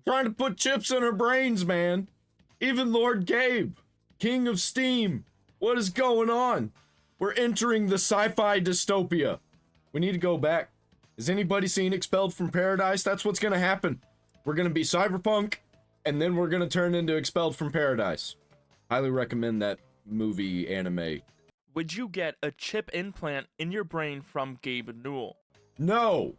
Trying to put chips in our brains, man. Even Lord Gabe, King of Steam. What is going on? We're entering the sci-fi dystopia. We need to go back. Has anybody seen Expelled from Paradise? That's what's gonna happen. We're gonna be cyberpunk, and then we're gonna turn into Expelled from Paradise. Highly recommend that movie anime. Would you get a chip implant in your brain from Gabe Newell? No.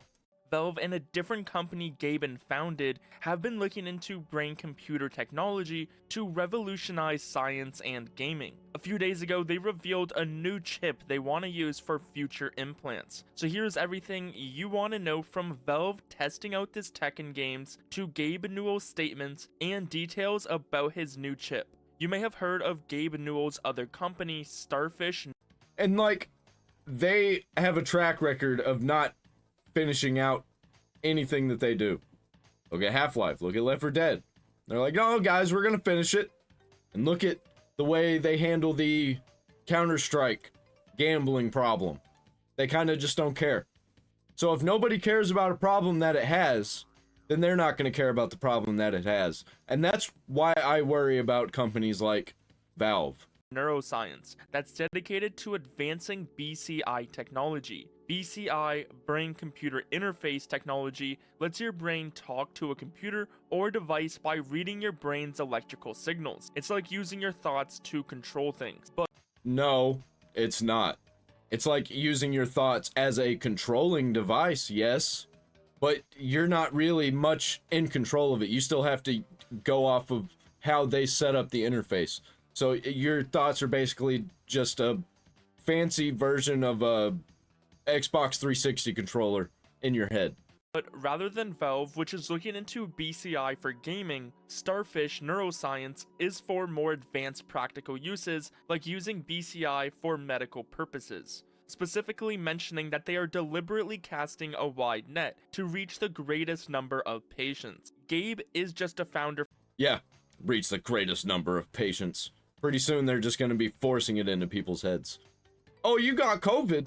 Valve and a different company Gaben founded have been looking into brain-computer technology to revolutionize science and gaming. A few days ago, they revealed a new chip they want to use for future implants. So here's everything you want to know from Valve testing out this tech in games to Gabe Newell's statements and details about his new chip. You may have heard of Gabe Newell's other company, Starfish. And like, they have a track record of not finishing out anything that they do. Look at Half-Life, look at Left 4 Dead. They're like, oh guys, we're gonna finish it. And look at the way they handle the Counter-Strike gambling problem. They kind of just don't care. So if nobody cares about a problem that it has, then they're not gonna care about the problem that it has. And that's why I worry about companies like Valve. Neuroscience that's dedicated to advancing BCI technology. BCI, brain-computer interface technology, lets your brain talk to a computer or device by reading your brain's electrical signals. It's like using your thoughts to control things, but no, it's not. It's like using your thoughts as a controlling device, yes, but you're not really much in control of it. You still have to go off of how they set up the interface. So your thoughts are basically just a fancy version of a Xbox 360 controller in your head. But rather than Valve, which is looking into BCI for gaming, Starfish Neuroscience is for more advanced practical uses, like using BCI for medical purposes. Specifically mentioning that they are deliberately casting a wide net to reach the greatest number of patients. Gabe is just a founder. Yeah, reach the greatest number of patients. Pretty soon they're just going to be forcing it into people's heads. Oh, you got COVID?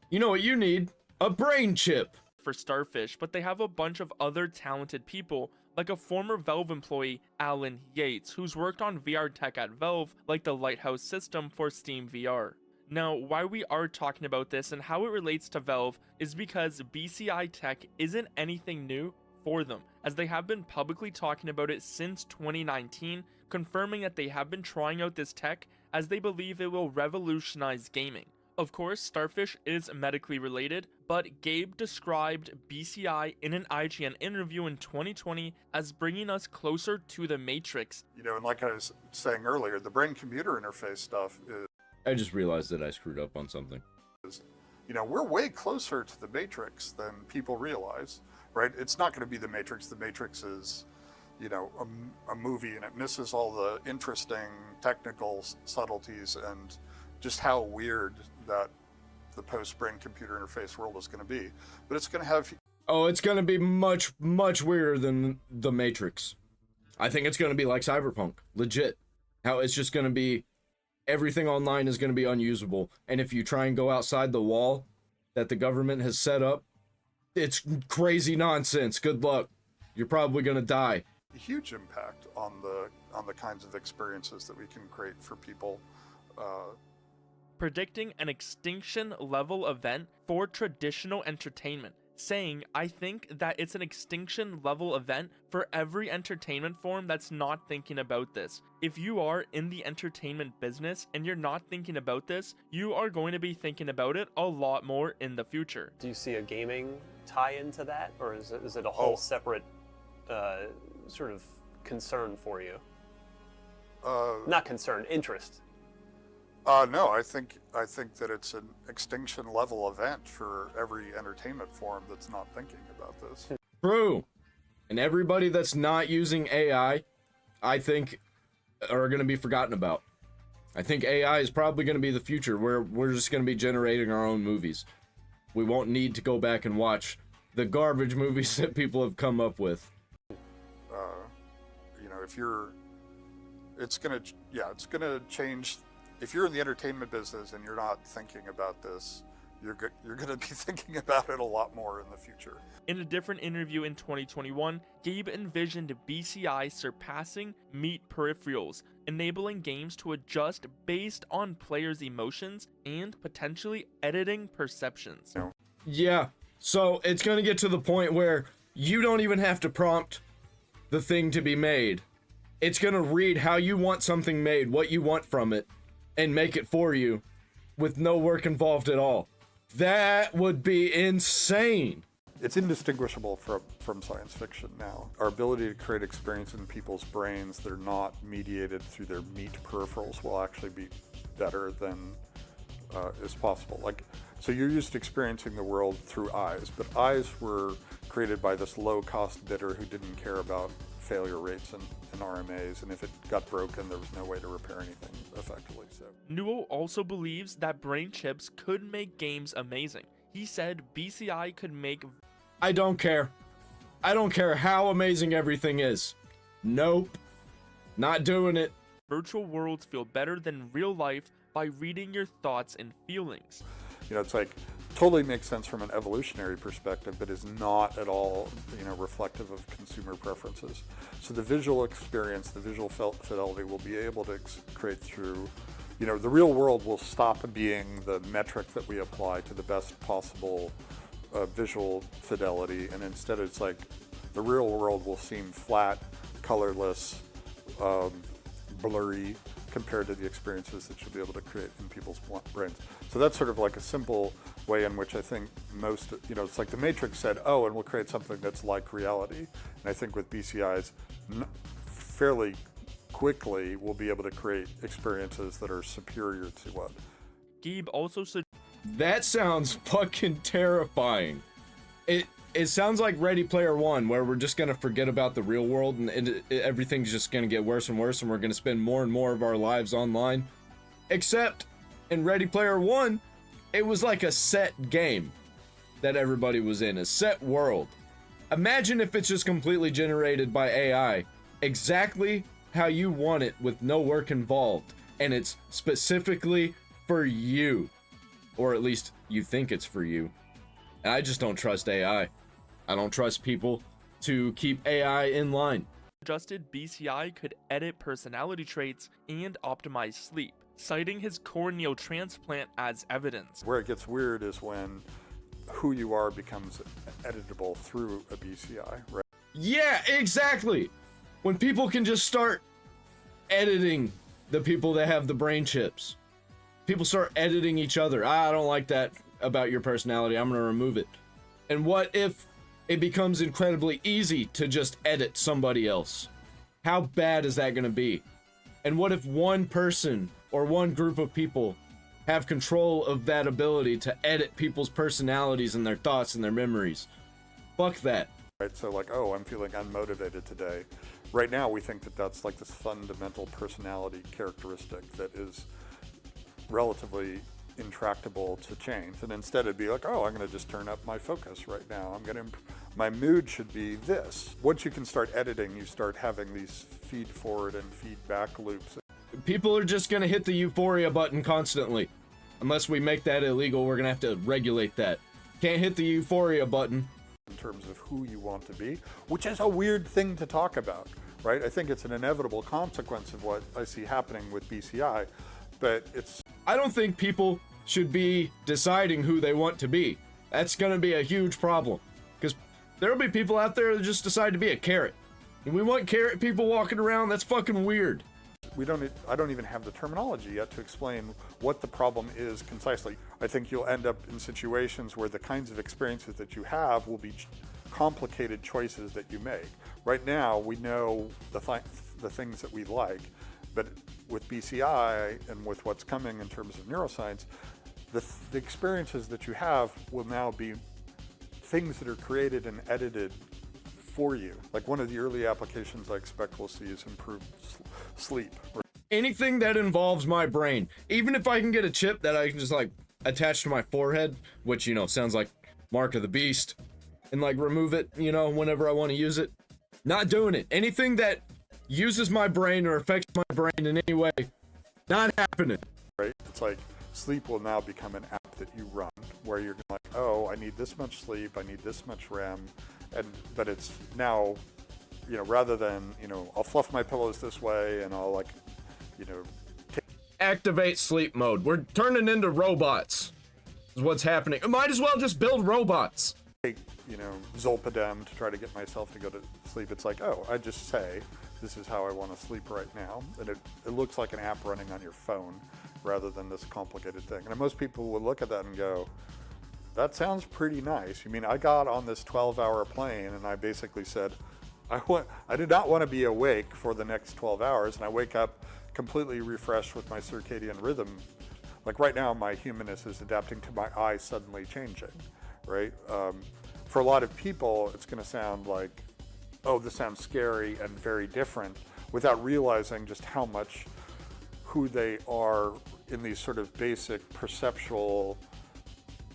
You know what you need? A brain chip. For Starfish, but they have a bunch of other talented people, like a former Valve employee, Alan Yates, who's worked on VR tech at Valve, like the Lighthouse system for Steam VR. Now, why we are talking about this and how it relates to Valve is because BCI tech isn't anything new for them, as they have been publicly talking about it since 2019, confirming that they have been trying out this tech as they believe it will revolutionize gaming. Of course, Starfish is medically related, but Gabe described BCI in an IGN interview in 2020 as bringing us closer to the Matrix. You know, and like I was saying earlier, the brain-computer interface stuff is... I just realized that I screwed up on something. You know, we're way closer to the Matrix than people realize, right? It's not going to be the Matrix. The Matrix is, you know, a movie, and it misses all the interesting technical subtleties and just how weird that the post-brain computer interface world is going to be. But it's going to have... Oh, it's going to be much, much weirder than the Matrix. I think it's going to be like Cyberpunk. Legit. How it's just going to be... Everything online is going to be unusable. And if you try and go outside the wall that the government has set up, it's crazy nonsense. Good luck. You're probably going to die. A huge impact on the kinds of experiences that we can create for people. Predicting an extinction level event for traditional entertainment, saying, I think that it's an extinction level event for every entertainment form that's not thinking about this. If you are in the entertainment business and you're not thinking about this, you are going to be thinking about it a lot more in the future. Do you see a gaming tie into that, or is it a whole separate sort of concern for you? Not concern, interest. No, I think that it's an extinction level event for every entertainment form that's not thinking about this. True. And everybody that's not using AI, I think, are going to be forgotten about. I think AI is probably going to be the future, where we're just going to be generating our own movies. We won't need to go back and watch the garbage movies that people have come up with. You know, if you're, it's going to change. If you're in the entertainment business and you're not thinking about this, you're going to be thinking about it a lot more in the future. In a different interview in 2021, Gabe envisioned BCI surpassing meat peripherals, enabling games to adjust based on players' emotions and potentially editing perceptions. Yeah, so it's going to get to the point where you don't even have to prompt the thing to be made. It's going to read how you want something made, what you want from it, and make it for you with no work involved at all. That would be insane. It's indistinguishable from science fiction now. Our ability to create experience in people's brains that are not mediated through their meat peripherals will actually be better than is possible. Like, so you're used to experiencing the world through eyes, but eyes were created by this low-cost bidder who didn't care about failure rates and RMAs, and if it got broken, there was no way to repair anything effectively. So Newell also believes that brain chips could make games amazing. He said BCI could make... I don't care. I don't care how amazing everything is. Nope. Not doing it. Virtual worlds feel better than real life by reading your thoughts and feelings. You know, it's like, totally makes sense from an evolutionary perspective, but is not at all, reflective of consumer preferences. So the visual experience, the visual fidelity will be able to create through, the real world will stop being the metric that we apply to the best possible visual fidelity, and instead it's like the real world will seem flat, colorless, blurry compared to the experiences that you'll be able to create in people's brains. So that's sort of like a simple way in which I think most, it's like the Matrix said, oh, and we'll create something that's like reality. And I think with BCIs, fairly quickly, we'll be able to create experiences that are superior to what. Gabe also said, that sounds fucking terrifying. It sounds like Ready Player One, where we're just gonna forget about the real world and everything's just gonna get worse and worse, and we're gonna spend more and more of our lives online. Except in Ready Player One, it was like a set game that everybody was in, a set world. Imagine if it's just completely generated by AI, exactly how you want it with no work involved, and it's specifically for you. Or at least you think it's for you. And I just don't trust AI. I don't trust people to keep AI in line. Adjusted BCI could edit personality traits and optimize sleep, citing his corneal transplant as evidence. Where it gets weird is when who you are becomes editable through a BCI, right? Yeah, exactly. When people can just start editing the people that have the brain chips. People start editing each other. I don't like that about your personality. I'm going to remove it. And what if it becomes incredibly easy to just edit somebody else? How bad is that going to be? And what if one person or one group of people have control of that ability to edit people's personalities and their thoughts and their memories? Fuck that. Right, so like, oh, I'm feeling unmotivated today. Right now, we think that that's like this fundamental personality characteristic that is relatively intractable to change, and instead it'd be like, oh, I'm going to just turn up my focus right now. My mood should be this. Once you can start editing, you start having these feed forward and feedback loops. People are just going to hit the euphoria button constantly. Unless we make that illegal, we're going to have to regulate that. Can't hit the euphoria button. In terms of who you want to be, which is a weird thing to talk about, right? I think it's an inevitable consequence of what I see happening with BCI, but I don't think people should be deciding who they want to be. That's going to be a huge problem. Because there'll be people out there that just decide to be a carrot. And we want carrot people walking around. That's fucking weird. I don't even have the terminology yet to explain what the problem is concisely. I think you'll end up in situations where the kinds of experiences that you have will be complicated choices that you make. Right now, we know the things that we like, but with BCI and with what's coming in terms of neuroscience, the experiences that you have will now be things that are created and edited for you. Like one of the early applications I expect we'll see is improved sleep. Anything that involves my brain, even if I can get a chip that I can just like attach to my forehead, which, sounds like Mark of the Beast, and like remove it, whenever I want to use it. Not doing it. Anything that uses my brain or affects my brain in any way, not happening. Right? It's like sleep will now become an app that you run where you're like, oh, I need this much sleep, I need this much REM, but it's now, rather than, I'll fluff my pillows this way and I'll activate sleep mode. We're turning into robots. Is what's happening. Might as well just build robots. Take, Zolpidem to try to get myself to go to sleep. It's like, oh, I just say, this is how I want to sleep right now. And it looks like an app running on your phone rather than this complicated thing. And most people would look at that and go, that sounds pretty nice. You mean I got on this 12-hour plane and I basically said, I did not want to be awake for the next 12 hours, and I wake up completely refreshed with my circadian rhythm. Like right now, my humanness is adapting to my eyes suddenly changing, right? For a lot of people, it's going to sound like, oh, this sounds scary and very different, without realizing just how much who they are in these sort of basic perceptual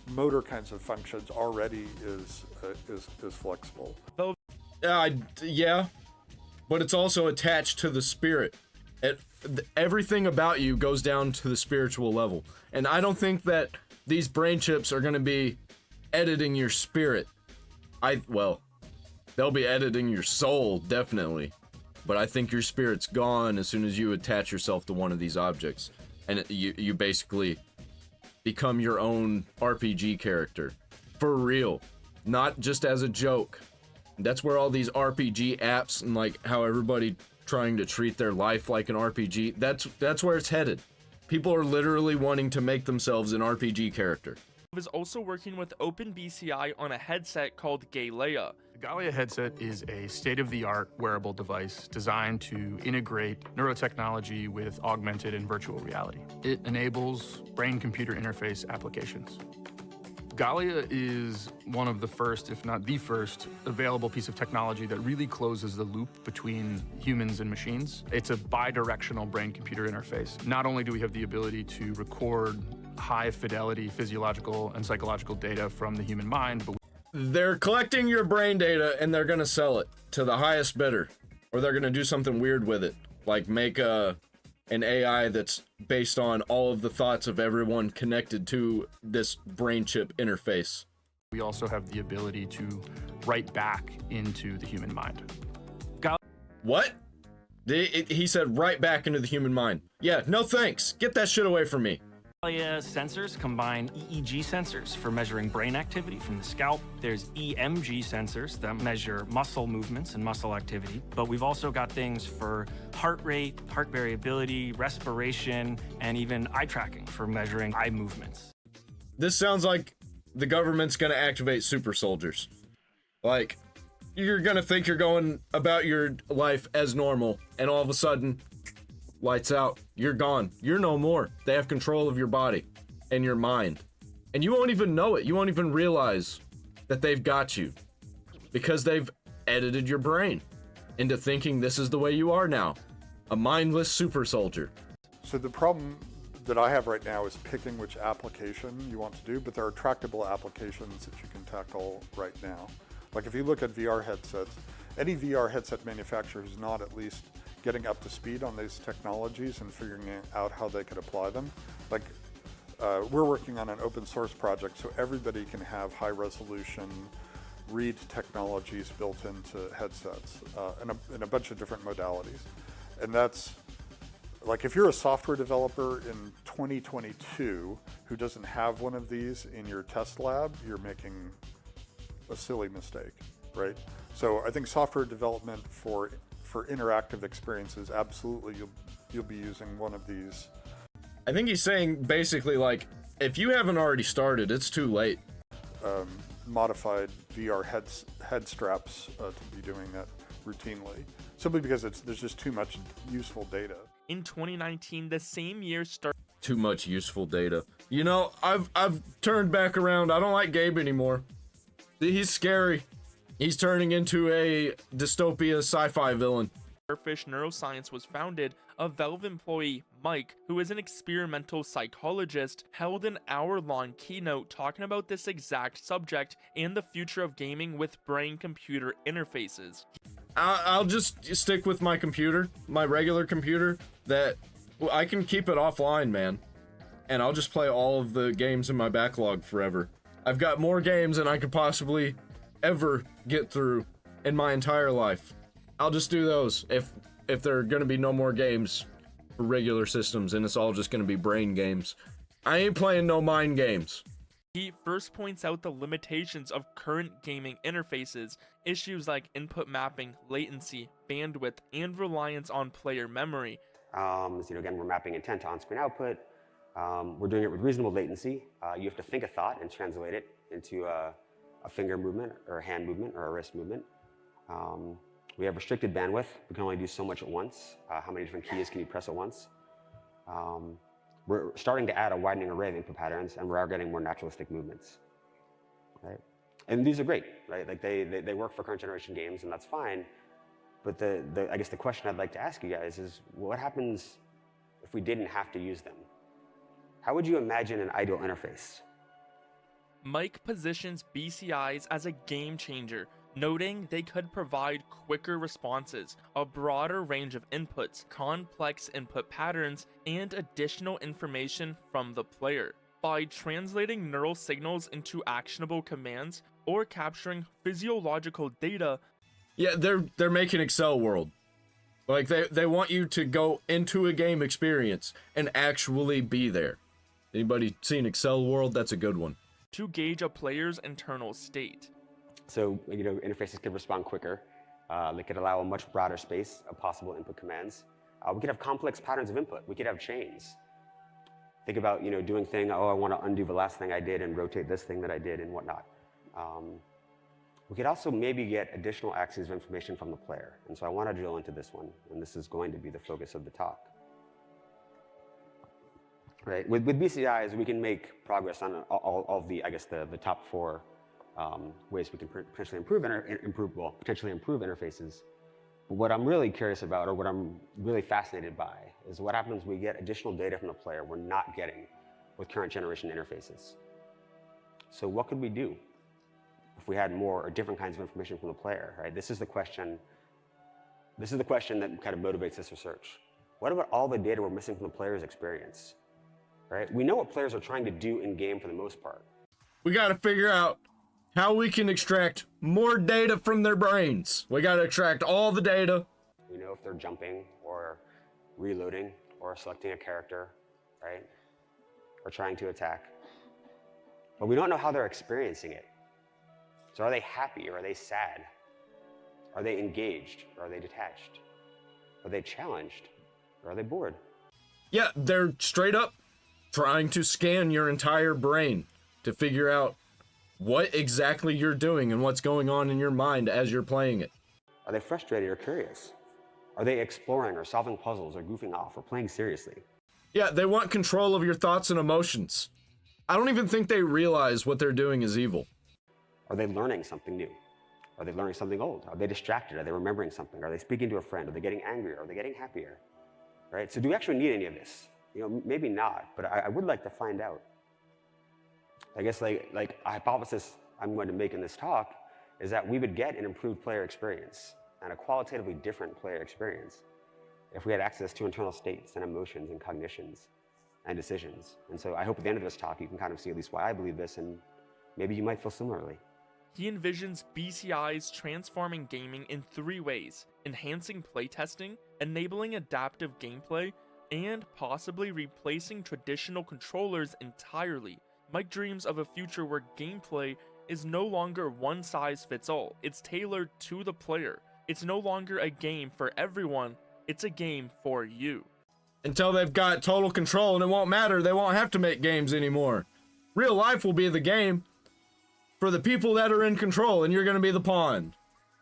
motor kinds of functions already is flexible. Yeah, but it's also attached to the spirit. Everything about you goes down to the spiritual level. And I don't think that these brain chips are going to be editing your spirit. They'll be editing your soul, definitely. But I think your spirit's gone as soon as you attach yourself to one of these objects. And you basically become your own RPG character. For real. Not just as a joke. That's where all these RPG apps and like how everybody trying to treat their life like an RPG, that's where it's headed. People are literally wanting to make themselves an RPG character. Is also working with OpenBCI on a headset called Galea. The Galea headset is a state-of-the-art wearable device designed to integrate neurotechnology with augmented and virtual reality. It enables brain-computer interface applications. Galea is one of the first, if not the first, available piece of technology that really closes the loop between humans and machines. It's a bi-directional brain-computer interface. Not only do we have the ability to record high-fidelity physiological and psychological data from the human mind, but they're collecting your brain data and they're gonna sell it to the highest bidder, or they're gonna do something weird with it, like make an AI that's based on all of the thoughts of everyone connected to this brain chip interface. we also have the ability to write back into the human mind. What? He said right back into the human mind. Yeah, no thanks. Get that shit away from me. Sensors combine EEG sensors for measuring brain activity from the scalp. There's EMG sensors that measure muscle movements and muscle activity. But we've also got things for heart rate, heart variability, respiration, and even eye tracking for measuring eye movements. This sounds like the government's gonna activate super soldiers. Like, you're gonna think you're going about your life as normal, and all of a sudden, lights out, you're gone, you're no more. They have control of your body and your mind. And you won't even know it, you won't even realize that they've got you. Because they've edited your brain into thinking this is the way you are now. A mindless super soldier. So the problem that I have right now is picking which application you want to do, but there are tractable applications that you can tackle right now. Like if you look at VR headsets, any VR headset manufacturer who's not at least getting up to speed on these technologies and figuring out how they could apply them. Like we're working on an open source project so everybody can have high resolution read technologies built into headsets in a bunch of different modalities. And that's, like if you're a software developer in 2022 who doesn't have one of these in your test lab, you're making a silly mistake, right? So I think software development for interactive experiences, absolutely you'll be using one of these. I think he's saying basically like, if you haven't already started, it's too late. Modified VR head straps to be doing that routinely, simply because there's just too much useful data. In 2019, the same year Too much useful data. You know, I've turned back around. I don't like Gabe anymore. He's scary. He's turning into a dystopia sci-fi villain. Starfish Neuroscience was founded, a Valve employee, Mike, who is an experimental psychologist, held an hour-long keynote talking about this exact subject and the future of gaming with brain-computer interfaces. I'll just stick with my computer, my regular computer, that I can keep it offline, man. And I'll just play all of the games in my backlog forever. I've got more games than I could possibly ever get through in my entire life. I'll just do those if there are gonna be no more games for regular systems and it's all just gonna be brain games. I ain't playing no mind games. He first points out the limitations of current gaming interfaces, issues like input mapping, latency, bandwidth, and reliance on player memory. Again, we're mapping intent to on-screen output. We're doing it with reasonable latency. You have to think a thought and translate it into a finger movement or a hand movement or a wrist movement. We have restricted bandwidth. We can only do so much at once. How many different keys can you press at once? We're starting to add a widening array of input patterns, and we are getting more naturalistic movements, right? And these are great, right? Like they work for current generation games, and that's fine. But I guess the question I'd like to ask you guys is, what happens if we didn't have to use them? How would you imagine an ideal interface? Mike positions BCIs as a game changer, noting they could provide quicker responses, a broader range of inputs, complex input patterns, and additional information from the player. By translating neural signals into actionable commands or capturing physiological data. Yeah, they're making Excel world. Like they want you to go into a game experience and actually be there. Anybody seen Excel world? That's a good one. To gauge a player's internal state. So, interfaces could respond quicker. They could allow a much broader space of possible input commands. We could have complex patterns of input. We could have chains. Think about, doing thing, I want to undo the last thing I did and rotate this thing that I did and whatnot. We could also maybe get additional axes of information from the player. And so I want to drill into this one, and this is going to be the focus of the talk. Right? With BCIs, we can make progress on all of the, the top 4 ways we can potentially potentially improve interfaces. But what I'm really curious about, or what I'm really fascinated by, is what happens when we get additional data from the player we're not getting with current generation interfaces. So what could we do if we had more or different kinds of information from the player, right? This is the question that kind of motivates this research. What about all the data we're missing from the player's experience, right? We know what players are trying to do in game for the most part. We got to figure out how we can extract more data from their brains. We got to extract all the data. We know if they're jumping or reloading or selecting a character, right? Or trying to attack. But we don't know how they're experiencing it. So are they happy or are they sad? Are they engaged or are they detached? Are they challenged or are they bored? Yeah, they're straight up trying to scan your entire brain to figure out what exactly you're doing and what's going on in your mind as you're playing it. Are they frustrated or curious? Are they exploring or solving puzzles or goofing off or playing seriously? Yeah, they want control of your thoughts and emotions. I don't even think they realize what they're doing is evil. Are they learning something new? Are they learning something old? Are they distracted? Are they remembering something? Are they speaking to a friend? Are they getting angrier? Are they getting happier? Right? So do we actually need any of this? Maybe not, but I would like to find out. I guess like a hypothesis I'm going to make in this talk is that we would get an improved player experience and a qualitatively different player experience if we had access to internal states and emotions and cognitions and decisions. And so I hope at the end of this talk you can kind of see at least why I believe this, and maybe you might feel similarly. He envisions BCIs transforming gaming in 3 ways: enhancing playtesting, enabling adaptive gameplay, and possibly replacing traditional controllers entirely. Mike dreams of a future where gameplay is no longer one size fits all. It's tailored to the player. It's no longer a game for everyone. It's a game for you. Until they've got total control and it won't matter, they won't have to make games anymore. Real life will be the game for the people that are in control, and you're going to be the pawn.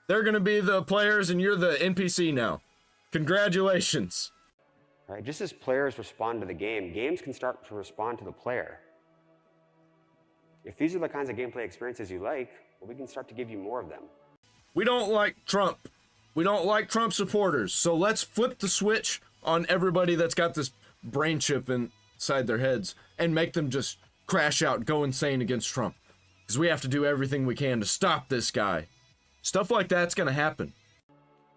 They're going to be the players and you're the NPC now. Congratulations. Right? Just as players respond to the game, games can start to respond to the player. If these are the kinds of gameplay experiences you like, well, we can start to give you more of them. We don't like Trump. We don't like Trump supporters. So let's flip the switch on everybody that's got this brain chip inside their heads and make them just crash out, go insane against Trump. Because we have to do everything we can to stop this guy. Stuff like that's going to happen.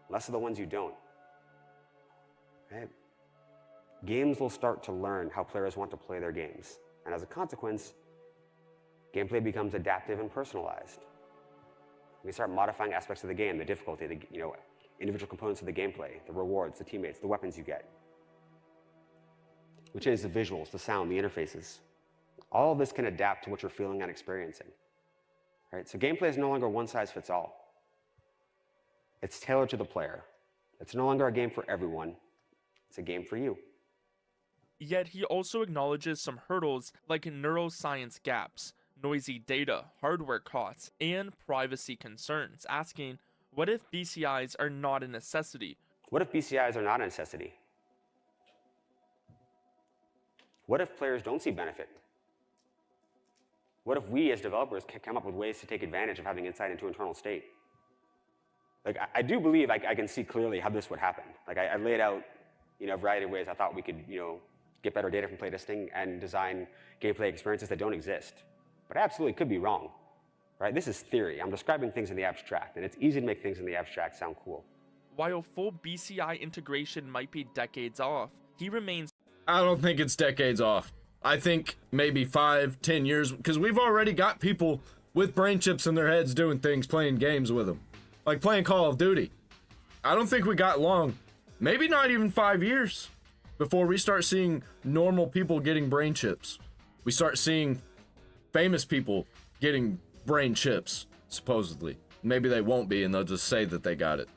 Less of the ones you don't. Right? Games will start to learn how players want to play their games. And as a consequence, Gameplay becomes adaptive and personalized. We start modifying aspects of the game, the difficulty, the individual components of the gameplay, the rewards, the teammates, the weapons you get. We change the visuals, the sound, the interfaces. All of this can adapt to what you're feeling and experiencing. Right? So gameplay is no longer one size fits all. It's tailored to the player. It's no longer a game for everyone. It's a game for you. Yet he also acknowledges some hurdles like neuroscience gaps, noisy data, hardware costs, and privacy concerns, asking, what if BCIs are not a necessity? What if BCIs are not a necessity? What if players don't see benefit? What if we as developers can come up with ways to take advantage of having insight into internal state? Like, I do believe I can see clearly how this would happen. Like, I laid out, a variety of ways I thought we could, get better data from playtesting and design gameplay experiences that don't exist. But I absolutely could be wrong, right? This is theory. I'm describing things in the abstract, and it's easy to make things in the abstract sound cool. While full BCI integration might be decades off, he remains. I don't think it's decades off. I think maybe 5-10 years, because we've already got people with brain chips in their heads doing things, playing games with them. Like playing Call of Duty. I don't think we got long, maybe not even 5 years, before we start seeing normal people getting brain chips. We start seeing famous people getting brain chips, supposedly. Maybe they won't be, and they'll just say that they got it.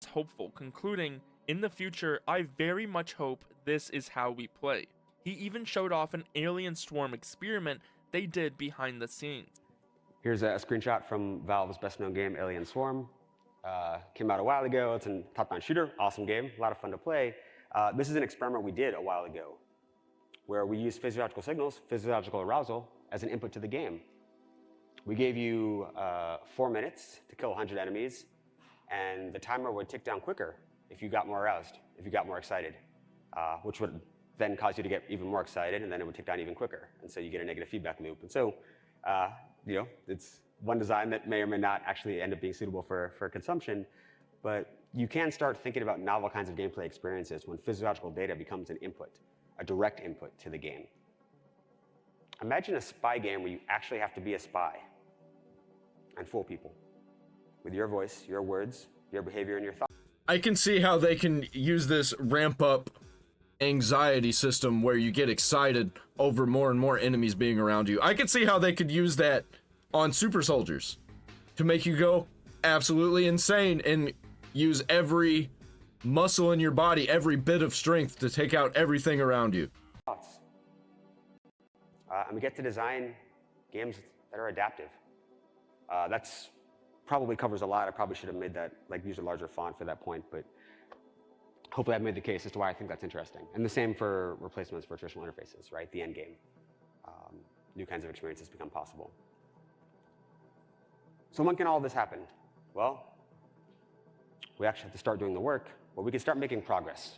Hopeful, concluding, in the future, I very much hope this is how we play. He even showed off an alien swarm experiment they did behind the scenes. Here's a screenshot from Valve's best-known game, Alien Swarm. Came out a while ago. It's a top-down shooter, awesome game, a lot of fun to play. This is an experiment we did a while ago, where we used physiological signals, physiological arousal, as an input to the game. We gave you 4 minutes to kill 100 enemies, and the timer would tick down quicker if you got more aroused, if you got more excited, which would then cause you to get even more excited, and then it would tick down even quicker. And so you get a negative feedback loop. And so, it's one design that may or may not actually end up being suitable for consumption, but you can start thinking about novel kinds of gameplay experiences when physiological data becomes an input, a direct input to the game. Imagine a spy game where you actually have to be a spy and fool people with your voice, your words, your behavior, and your thoughts. I can see how they can use this ramp up anxiety system where you get excited over more and more enemies being around you. I could see how they could use that on super soldiers to make you go absolutely insane and use every muscle in your body, every bit of strength to take out everything around you. And we get to design games that are adaptive. That's probably covers a lot. I probably should have made that, use a larger font for that point, but hopefully I've made the case as to why I think that's interesting. And the same for replacements for traditional interfaces, right? The end game. New kinds of experiences become possible. So when can all this happen? Well, we actually have to start doing the work, but we can start making progress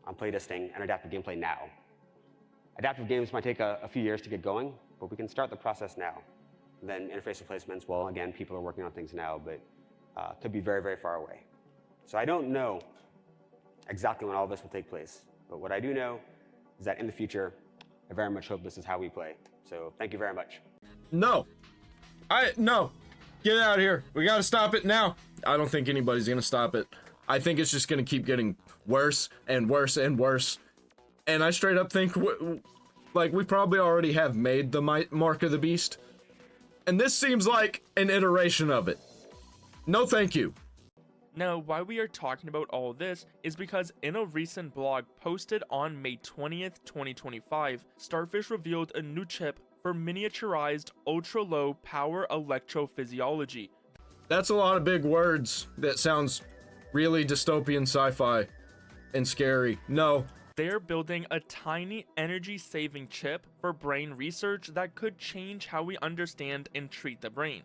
on playtesting and adaptive gameplay now. Adaptive games might take a few years to get going, but we can start the process now. And then interface replacements, well, again, people are working on things now, but could be very, very far away. So I don't know exactly when all this will take place, but what I do know is that in the future, I very much hope this is how we play. So thank you very much. No. Get out of here. We gotta stop it now. I don't think anybody's gonna stop it. I think it's just gonna keep getting worse and worse and worse. And I straight up think, we probably already have made the mark of the beast. And this seems like an iteration of it. No thank you. Now, why we are talking about all this is because in a recent blog posted on May 20th, 2025, Starfish revealed a new chip for miniaturized ultra-low power electrophysiology. That's a lot of big words. That sounds really dystopian sci-fi and scary. No. They're building a tiny energy-saving chip for brain research that could change how we understand and treat the brain.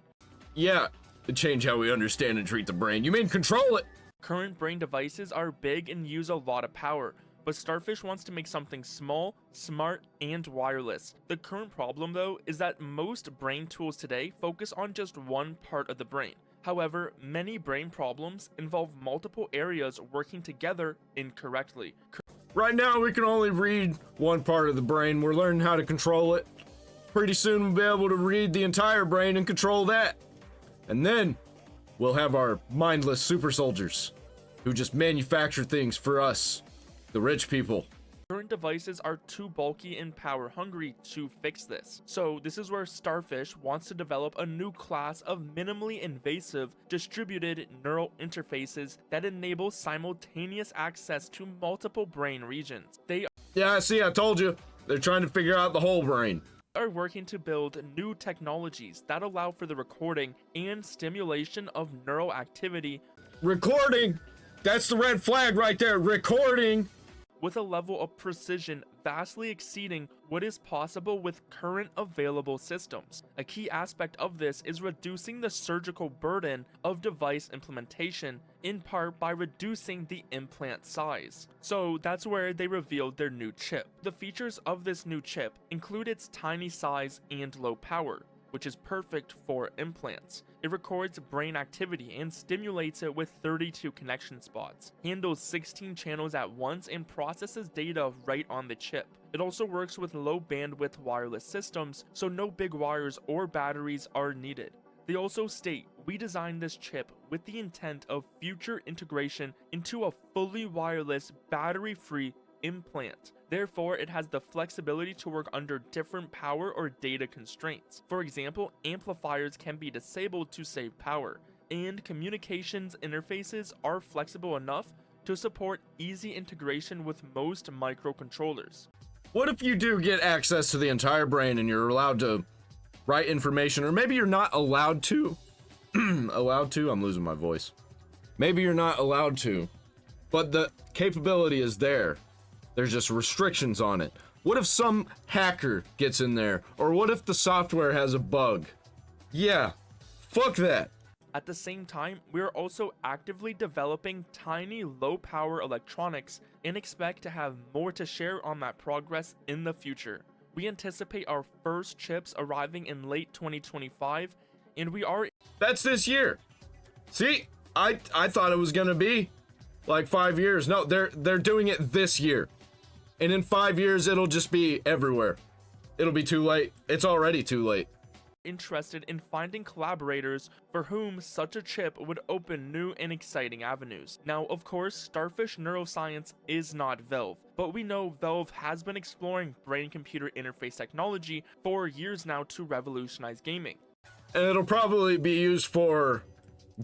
Yeah, change how we understand and treat the brain. You mean control it? Current brain devices are big and use a lot of power, but Starfish wants to make something small, smart, and wireless. The current problem, though, is that most brain tools today focus on just one part of the brain. However, many brain problems involve multiple areas working together incorrectly. Right now, we can only read one part of the brain. We're learning how to control it. Pretty soon we'll be able to read the entire brain and control that. And then we'll have our mindless super soldiers who just manufacture things for us, the rich people. Current devices are too bulky and power hungry to fix this. So this is where Starfish wants to develop a new class of minimally invasive distributed neural interfaces that enable simultaneous access to multiple brain regions. Yeah, see, I told you. They're trying to figure out the whole brain. Are working to build new technologies that allow for the recording and stimulation of neural activity. Recording! That's the red flag right there, recording! With a level of precision vastly exceeding what is possible with current available systems. A key aspect of this is reducing the surgical burden of device implementation, in part by reducing the implant size. So that's where they revealed their new chip. The features of this new chip include its tiny size and low power, which is perfect for implants. It records brain activity and stimulates it with 32 connection spots, handles 16 channels at once, and processes data right on the chip. It also works with low bandwidth wireless systems, so no big wires or batteries are needed. They also state, we designed this chip with the intent of future integration into a fully wireless, battery-free implant. Therefore, it has the flexibility to work under different power or data constraints. For example, amplifiers can be disabled to save power, and communications interfaces are flexible enough to support easy integration with most microcontrollers. What if you do get access to the entire brain and you're allowed to write information, or maybe you're not allowed to? Allowed to? I'm losing my voice. Maybe you're not allowed to, but the capability is there. There's just restrictions on it. What if some hacker gets in there? Or what if the software has a bug? Yeah, fuck that. At the same time, we are also actively developing tiny low-power electronics and expect to have more to share on that progress in the future. We anticipate our first chips arriving in late 2025, and we are... That's this year. See, I thought it was gonna be like 5 years. No, they're doing it this year. And in 5 years, it'll just be everywhere. It'll be too late. It's already too late. Interested in finding collaborators for whom such a chip would open new and exciting avenues. Now, of course, Starfish Neuroscience is not Valve, but we know Valve has been exploring brain-computer interface technology for years now to revolutionize gaming. And it'll probably be used for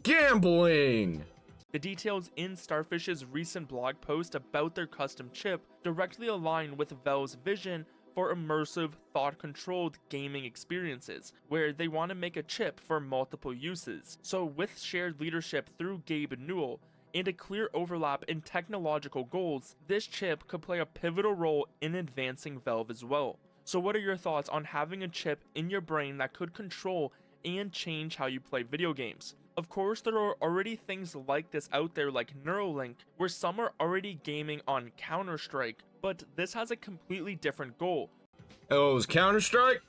gambling. The details in Starfish's recent blog post about their custom chip directly align with Valve's vision for immersive, thought-controlled gaming experiences, where they want to make a chip for multiple uses. So with shared leadership through Gabe Newell and a clear overlap in technological goals, this chip could play a pivotal role in advancing Valve as well. So what are your thoughts on having a chip in your brain that could control and change how you play video games? Of course, there are already things like this out there like Neuralink, where some are already gaming on Counter-Strike, but this has a completely different goal. Oh, it was Counter-Strike?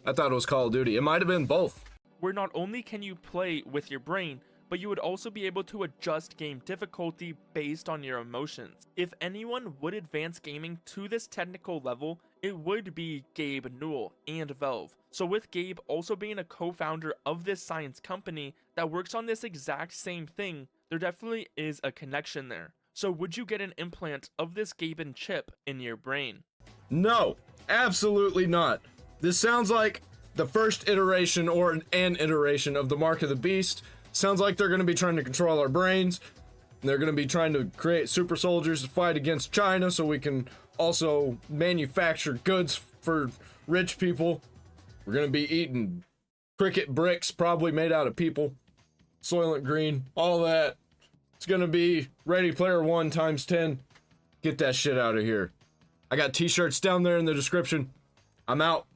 I thought it was Call of Duty. It might have been both. Where not only can you play with your brain, but you would also be able to adjust game difficulty based on your emotions. If anyone would advance gaming to this technical level, it would be Gabe Newell and Valve. So with Gabe also being a co-founder of this science company that works on this exact same thing, there definitely is a connection there. So would you get an implant of this Gaben chip in your brain? No, absolutely not. This sounds like the first iteration or an iteration of the Mark of the Beast. Sounds like they're going to be trying to control our brains. They're going to be trying to create super soldiers to fight against China so we can also manufacture goods for rich people. We're going to be eating cricket bricks, probably made out of people. Soylent Green, all that. It's going to be Ready Player One times 10. Get that shit out of here. I got t-shirts down there in the description. I'm out.